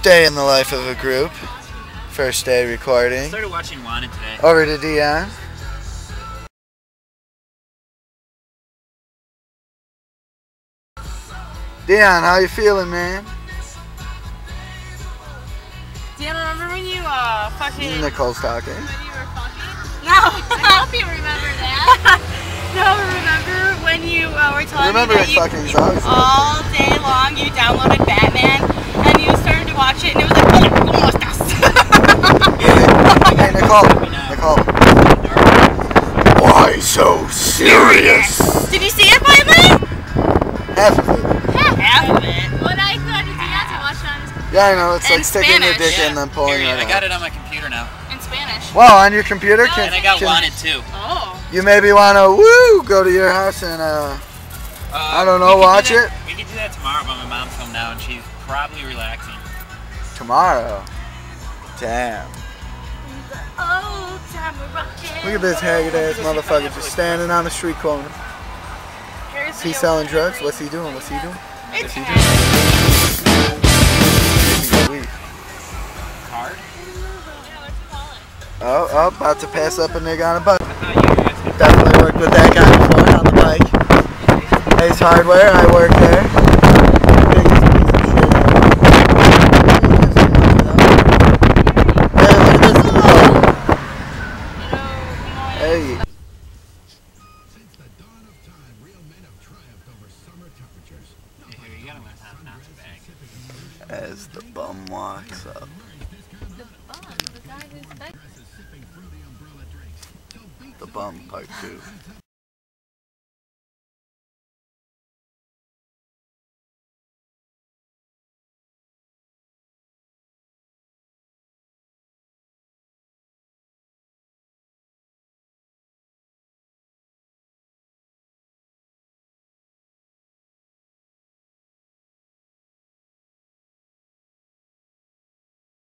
day in the life of a group. First day recording. I started watching Wanted today. Over to Dion. Dion, how you feeling, man? Dion, remember when you fucking... Nicole's talking. When you were fucking? No! I hope you remember that. No, remember when you were telling me that you all day long you downloaded Batman and you started to watch it and it was like, oh, ¿cómo estás? Hey, Nicole. Why so serious? Did you see it finally? Half of it. Half of it. What I thought is you had to watch it on his computer. Yeah, I know. It's In like sticking your Spanish. dick in and then pulling it out. I got it on my computer now. In Spanish. Well, on your computer? No, And I got Wanted too. Oh. You maybe want to, go to your house and, I don't know, watch it? We could do that tomorrow, but my mom's home now and she's probably relaxing. Tomorrow? Damn. Oh, time we're rocking. Look at this haggard ass motherfucker just standing on the street corner. Is he selling drugs? What's he doing? What's he doing? It's Card? Oh, about to pass up a nigga on a bike. Definitely worked with that guy before on the bike. Ace Hardware, I work there. Biggest piece of shit. Hey, look at this dog. Hey. Since the dawn of time, real men have triumphed over summer temperatures. You gotta learn how not to bag. As the bum walks up. The bum part 2.